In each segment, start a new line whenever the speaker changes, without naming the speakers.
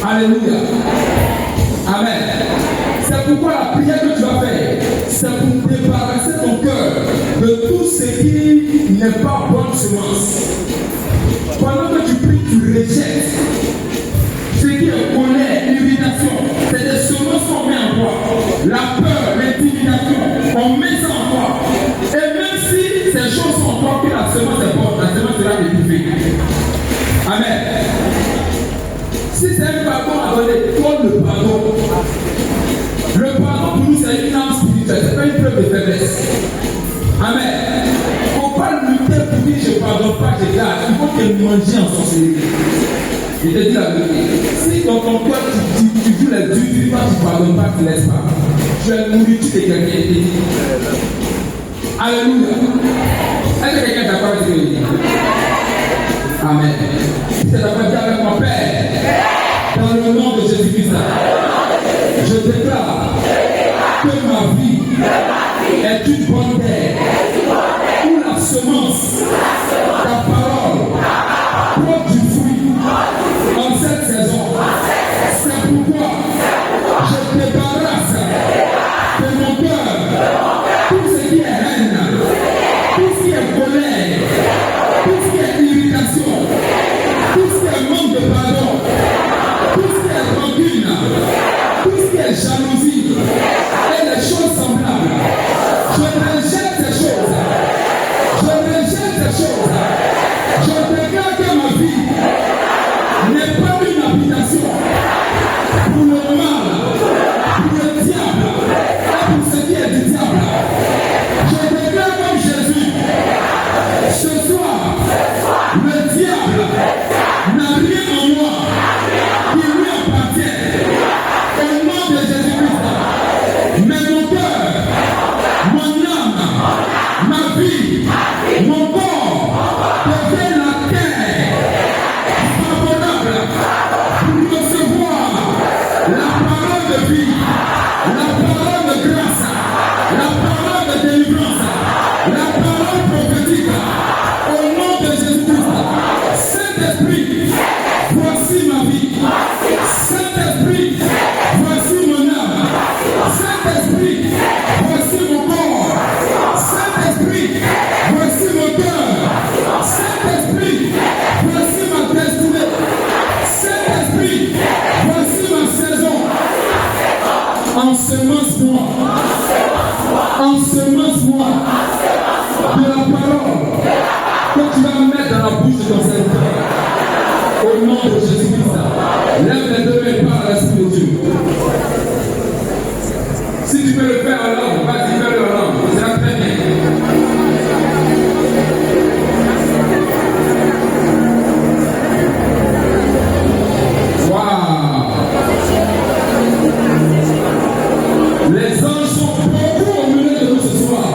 Alléluia. Amen. C'est pourquoi la prière que tu vas faire, c'est pour débarrasser ton cœur de tout ce qui n'est pas bonne semence. Pendant que tu pries, tu rejettes ce qui est colère, irritation. C'est des semences qu'on met en toi. La peur, l'intimidation, on met ça en toi. Et même si ces choses sont en toi, que la semence est bonne, la semence sera étouffée. Amen. Si c'est un pardon à donner, donne le pardon. Le pardon pour nous, c'est une âme spirituelle, ce n'est pas une preuve de faiblesse. Amen. Il ne faut pas lutter pour dire je ne pardonne pas, je garde. Il faut que manger en sorcellerie. Je te dis la vérité. Si dans ton cœur tu joues les durs, tu ne pardonnes pas, tu ne laisses pas. Tu es nourriture de quelqu'un. Alléluia. Est-ce que quelqu'un est d'accord avec ce que je dis? Amen. Si c'est d'accord avec mon Père, dans le nom de Jésus-Christ, je déclare que ma vie est une bonne terre où la semence, ta parole, porte du fruit en cette saison. C'est pourquoi je débarrasse de mon cœur tout ce qui est haine, tout ce qui est colère, tout ce qui est irritation, tout ce qui est manque de pardon, tout ce qui est rancune, tout ce qui est jalousie et les choses semblables. Je rejette vie. Voici mon corps. Saint-Esprit, voici mon cœur. Saint-Esprit, voici ma destinée. Saint-Esprit, voici ma saison. Ensemence-moi. Ensemence-moi de la parole que tu vas mettre dans la bouche de ton serviteur. Au nom de Jésus-Christ. Lève les deux mains par l'Esprit de Dieu. Si tu peux le faire en langue, vas-y, fais-le en langue. C'est la très bien. Wow. Les anges sont beaucoup au milieu de nous ce soir.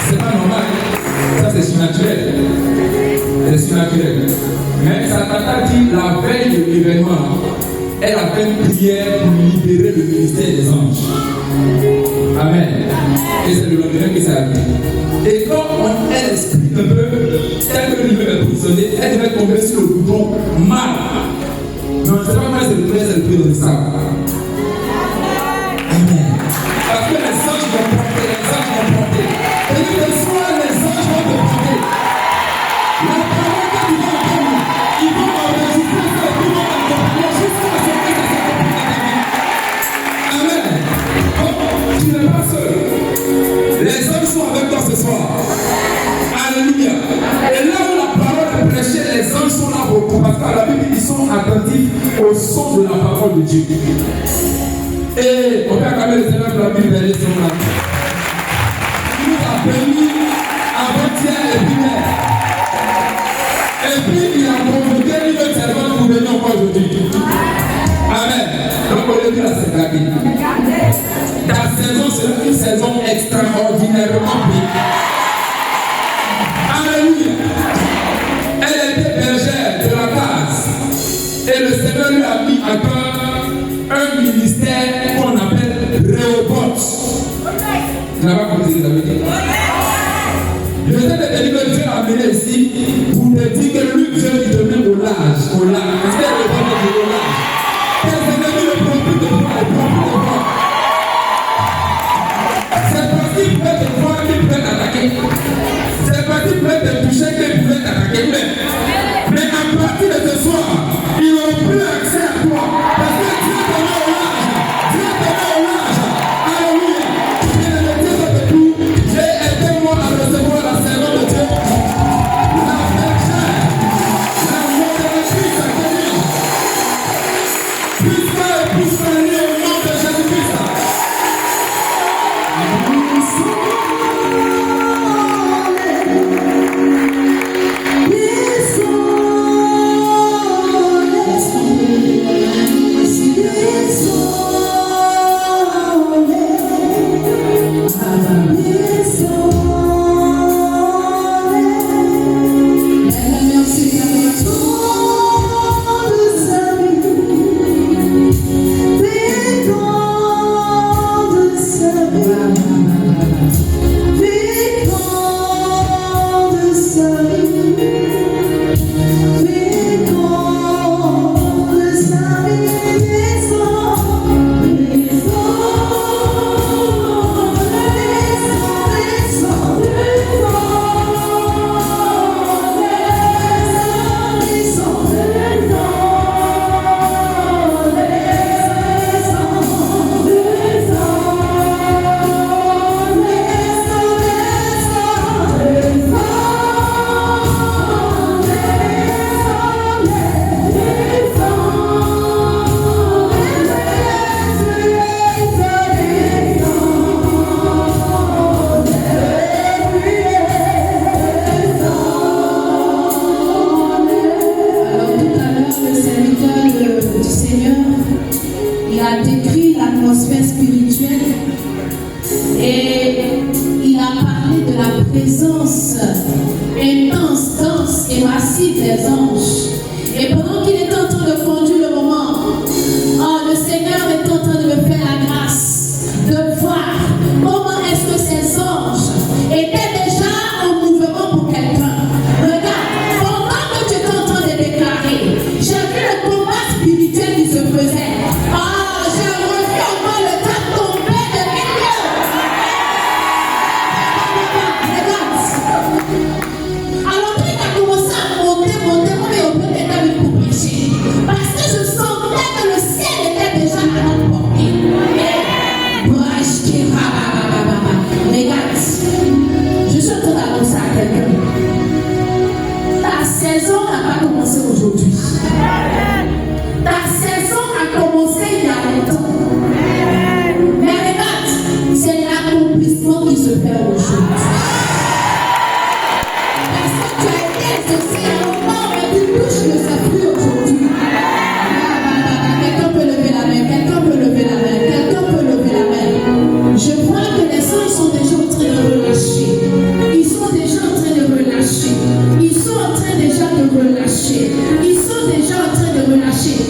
C'est pas normal, ça c'est surnaturel. C'est surnaturel. Mais ça t'a dit la veille de l'événement, elle a fait une prière pour libérer le ministère des anges. Amen. Et c'est le lendemain que ça arrive. Et quand elle explique un peu tel que le niveau est positionné, elle devait tomber sur le bouton mal. Non, c'est pas mal, c'est le prix de ça. Amen. Parce que les anges vont porter, les anges vont porter. Et que ce soit les anges vont te porter. La parole que tu vas entendre, ils vont enregistrer ça, ils vont t'accompagner jusqu'à ce que ça s'accompagne. Amen. Oh, tu n'es pas seul. Les anges sont avec toi ce soir. Alléluia. Et là où la parole est prêchée, les anges sont là beaucoup. Parce qu'à la Bible, ils sont attentifs au son de la parole de Dieu. Et on peut acclamer le Seigneur pour la Bible, elle est là. Il nous a bénis avant-hier et hier. Et puis il a convoqué une servante pour venir encore aujourd'hui. Amen. Donc on est là, c'est la Bible. Ta saison sera une saison extraordinairement bénie. Alléluia. Elle était bergère de la case. Et le Seigneur lui a mis à cœur un ministère qu'on appelle Réhoboth. Tu n'as pas compris ce que ça veut dire? Je t'ai dit que Dieu a amené ici pour te dire que lui, Dieu, il te met au large. Est-ce que Réhoboth est au large? Tes ennemis ne pourront plus te voir, ils ne pourront plus te voir. C'est parce qu'ils pouvaient te voir qu'ils pouvaient t'attaquer. C'est parce qu'ils pouvaient te toucher qu'ils pouvaient t'attaquer. Mais à partir de ce soir, ils n'auront plus accès à toi. Parce que Dieu te met au large. Dieu te met au large. Alléluia. Et le Dieu de tout, j'ai aidé moi à recevoir la servante de Dieu. La bergère, la modératrice à venir. Puisse-moi et pousse-moi au nom de Jésus-Christ.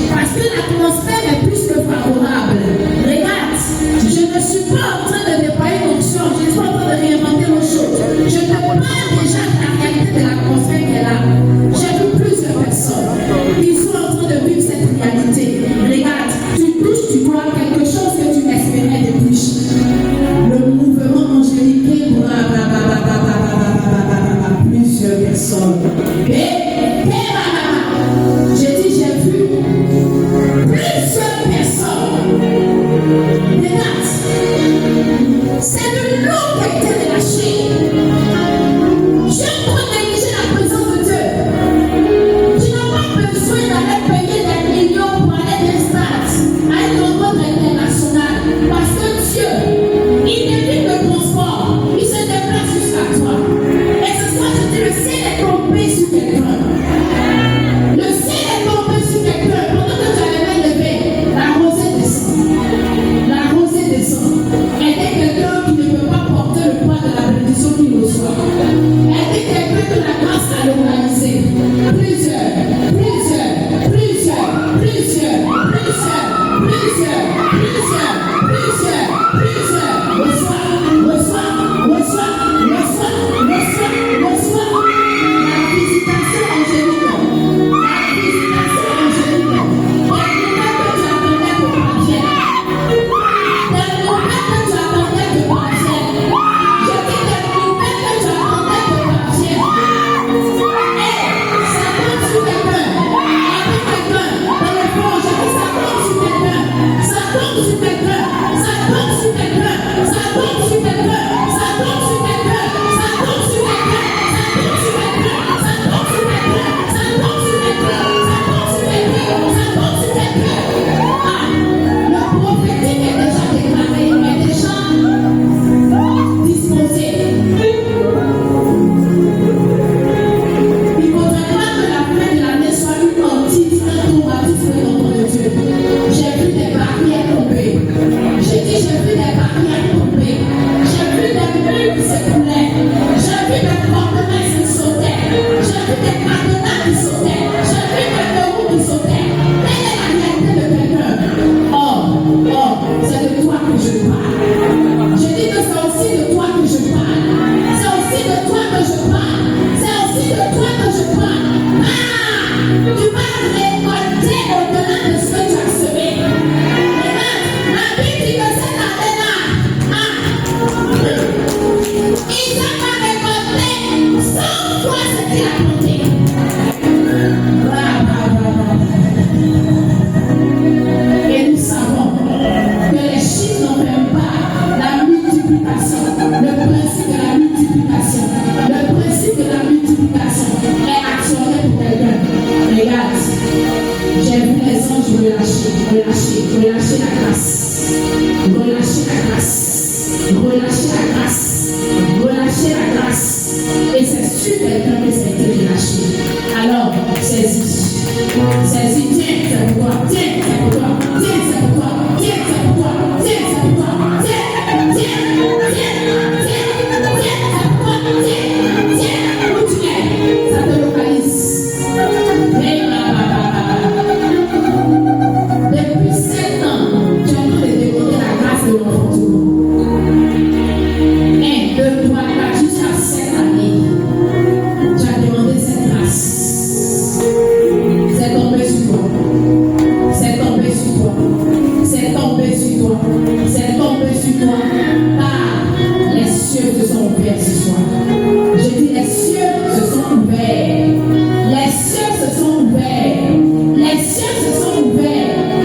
Parce que l'atmosphère est plus que favorable. Regarde, je ne suis pas en train de dépasser. récolter au-delà de ce que tu as semé. Regarde, la Bible dit que cette année-là, Isaac a récolté 100 fois ce qu'il a planté. Et nous savons que les chiffres n'ont pas la multiplication, le principe de la multiplication. Le principe de la multiplication est actionné pour quelqu'un. Regarde, j'ai vu les anges relâcher la grâce. Relâcher la grâce. Relâcher la grâce. Relâcher la grâce. Et c'est sur quelqu'un que ça a été relâché. Alors, saisis. Saisis.